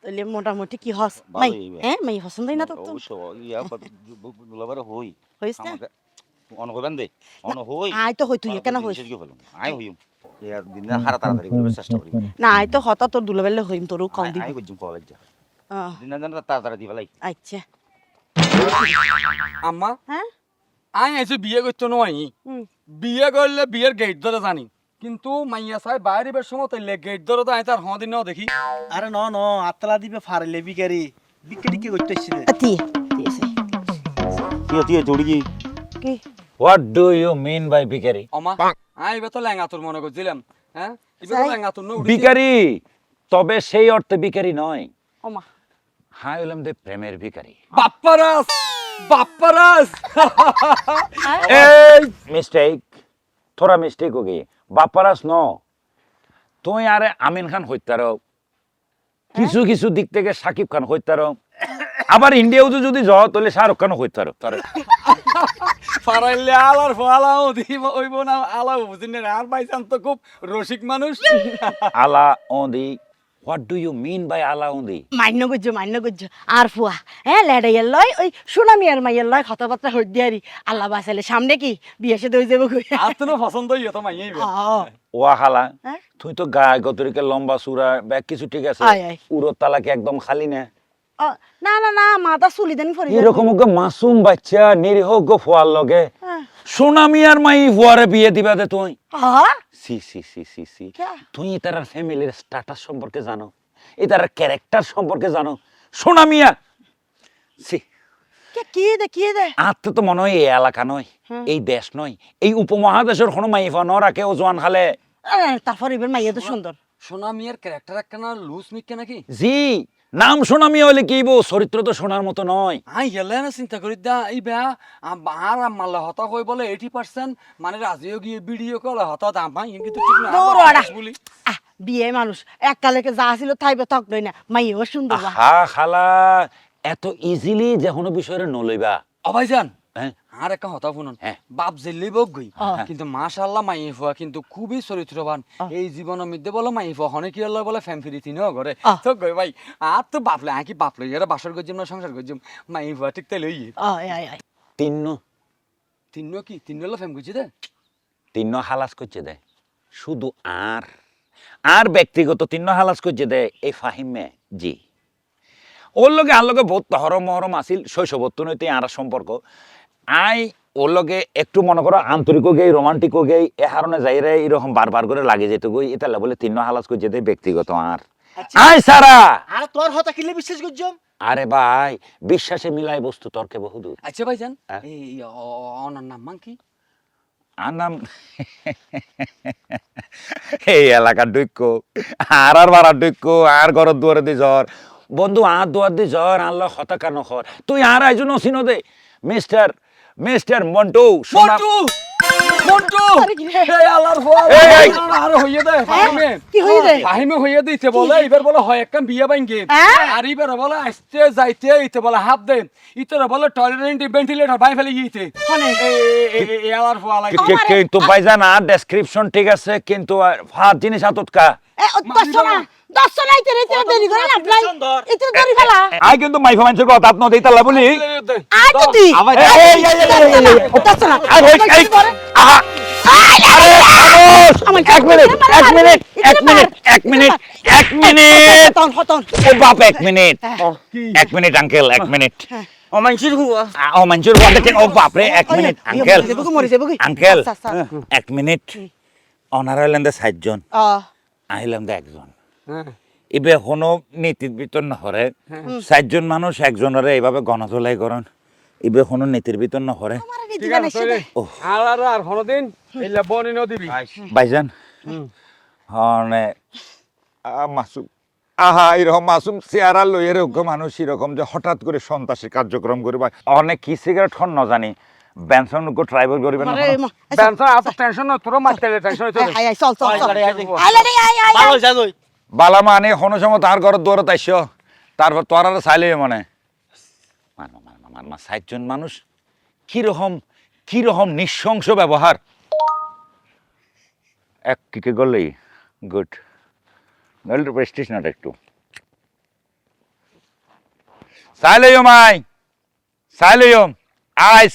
তাহলে মোটামুটি কি হস মাই হ্যাঁ মাই পছন্দই না তো তো অবশ্য ইয়া দুলাবার হই হইস না আমাকে অন হইবেন দে অন হই আয় তো হই তুই কেন হইস কি হলো আই হইম ইয়া দিন হারা তাড়াতাড়ি করে চেষ্টা করি না আয় তো হতা তোর দুলাবেলে হইম তোরও কম দিব আই কইম কলেজ যা আহ, দিন জান তাড়াতাড়ি দিবা লাই আচ্ছা আম্মা হ্যাঁ আই আইসু বিয়ে করতে নয় হুম বিয়ে করলে বিয়ের গেট ধরে জানি কিন্তু মাইয়া সাহেব বাইরে বের সময় তাইলে গেট ধরে তো আই তার হদিন ন দেখি আরে ন আতলা দিবে ফারলে বিকারি বিকারি কি করতেছিল আতি দিয়েছে তুই জড়ি কি কি What do you mean by ভিখারি? অমা আই এবার তো ল্যাঙ্গা তোর মনে করছিলাম হ্যাঁ এবার সাই। ল্যাঙ্গা তোর ভিখারি তবে সেই অর্থে ভিখারি নয়। ওমা হাই হলাম দে প্রেমের ভিখারি। বাপ্পারাস বাপ্পারাস এই মিস্টেক থোড়া মিস্টেক हो गई বাপ্পারাস ন তুই আরে আমিন খান হইতারো কিছু কিছু দিক থেকে সাকিব খান হইতারো আবার ইন্ডিয়াও যদি যাও তাহলে শাহরুখ খান হইতারো তারে ফারাইলে আলার ফালাও দিব ওইব না আলাও বুঝিনে আর বাইচান তো খুব রসিক মানুষ আলা ওদি what do you mean by আলা ওদি মান্য গুজ্জ আর ফুয়া হ্যাঁ লেডাইয়ের লয় ওই সুনামি আর মাইয়ের লয় কথাবার্তা হই দিয়ারি আল্লাহ বাসালে সামনে কি বিয়ে সাথে হয়ে যাবো কই আর তো পছন্দ হইয়া তো মাইয়াই ওয়া হালা হ্যাঁ? তুই তো গায়ে গতরিকে লম্বা চূড়া ব্যাগ কিছু ঠিক আছে আয়, আয়। উড়ো তালাকে একদম খালি না না না না মাথা চুলি দেন ফরি এরকম ওকে মাসুম বাচ্চা নিরীহ গো ফোয়ার লগে হ্যাঁ সোনামি আর মাই ফুয়ারে বিয়ে দিবা দে তুই হ্যাঁ সি সি সি সি সি ক্যা? তুই তার ফ্যামিলির স্ট্যাটাস সম্পর্কে জানো তার ক্যারেক্টার সম্পর্কে জানো সোনামিয়া সি কি দে আত্ম তো মনে হয় এই এলাকা নয় হ্যাঁ। এই দেশ নয় এই উপমহাদেশের কোনো মাইফা ন রাখে ও জোয়ান খালে তারপর এবার মাইয়া তো সুন্দর সোনা মিয়ার ক্যারেক্টার একখানা লুজ মিকে নাকি জি নাম সোনামিয়া হলে কি বো চরিত্র তো সোনার মতো নয় আই গেলে না চিন্তা করি দা এই বেয়া আর মাল্লা হতা হই বলে 80% মানে রাজিও গিয়ে ভিডিও কল হতা দাম ভাই কিন্তু ঠিক না দৌড় ওরা। বলি বিয়ে মানুষ এককালেকে যা ছিল থাইবে তক নই না মাইয়াও সুন্দর বা হা খালা এত ইজিলি যে কোনো বিষয়ের নলইবা অভাইজান হ্যাঁ আর একটা হতা শুনুন হ্যাঁ। বাপ জেলি বক গই হ্যাঁ। কিন্তু মাশাআল্লাহ মাইফা কিন্তু খুবই চরিত্রবান এই জীবনের মধ্যে বলে মাইফা হনে কি আল্লাহ বলে ফ্যাম ফিরি তিনও করে তো গই ভাই আর তো বাপলে আকি বাপলে এরা বাসর গজিম না সংসার গজিম মাইফা ঠিক তাই লই আয় তিন্ন তিন হলো ফ্যাম গজি দে তিন্ন হালাস করছে দে শুধু আর ব্যক্তিগত তিন্ন হালাস করছে দে এই ফাহিমে জি ওর লগে আর লগে বহুত তহরম মহরম আসিল শৈশবত্ব নইতে আর সম্পর্ক আই ওর লগে একটু মনে করো আন্তরিকও গেই রোমান্টিকও গেই এ হারণে যাইরে এরকম বারবার করে লাগে যেতে গই এটা বলে তিন্ন হালাস করছে দে ব্যক্তিগত আর আই সারা আর তোর হতা কিলে বিশ্বাস করছম আরে ভাই বিশ্বাসে মিলাই বস্তু তর্কে বহুদূর আচ্ছা ভাইজান হ্যাঁ। এই অনার নাম মান কি আর নাম এই এলাকার দৈক্য আর বাড়ার দৈক্য আর ঘরের দুয়ারে দি জ্বর বন্ধু আর দুয়ার দি জ্বর আনলো হতাকা নখর তুই আর আইজুন অসিনো দে মিস্টার মন্টু সোনা মন্টু আরে কি রে? এই আল্লাহর ফল এই! আর হইয়ে দে ফাহিমে কি হয়ে যায় ফাহিমে হইয়ে দিতে বলে এবার বলে হয় একটা বিয়ে বাইঙ্গে হ্যাঁ? আর এবার বলে আসতে যাইতে ইতে বলে হাফ দে ইতরে বলে টয়লেট ভেন্টিলেটর বাই ফেলে গিয়েতে হনে এই আল্লাহর ফল কিন্তু ভাইজান আর ডেসক্রিপশন ঠিক আছে কিন্তু ফাঁদ জিনিস আততকা এ দশ নাই তেরে তেরে দেরি করে লাভ নাই ইতরে দেরি ফেলা আই কিন্তু মাইফা মানুষের কথা আপনি দিই তালা বলি আয় তো তুই আবার দশ না আহা আরে খামোশ এক মিনিট হতন ও বাপ এক মিনিট আঙ্কেল এক মিনিট ও মানসির হুয়া ও মঞ্জুর বল দেখেন ও বাপ রে এক মিনিট আঙ্কেল মরে যাবো কি আঙ্কেল এক মিনিট অনার হইলেন দে 60 জন আইলাম দে একজন ইবে হনো নীতির ভিতর নহরে 60 জন মানুষ একজনের এইভাবে গণধোলাই করন ইবে হনো নীতির ভিতর নহরে ঠিক আছে আর কোনদিন এলা বনি নদিবি ভাইজান হনে মাসুম আহা এরকম মাসুম চেহারা লই এরকম মানুষ এরকম যে হঠাৎ করে সন্ত্রাসী কার্যক্রম করে বা অনেক কি সিগারেট হন ন জানি ব্যানসন কো ট্রাইবল করবেন না বেনসা আপ টেনশন না তোর মারতে টেনশন হইতো চল আয় যাই বালা মানে হনো সময় তার ঘর দৌড়ত আইস তারপর তোর আর চাইলে মানে মার 60 জন মানুষ কিরকম নৃশংস ব্যবহার এক কিকে গলেই গুড নইলে প্রেস্টিজ না একটু চাইলইম আই চাইলইম আইস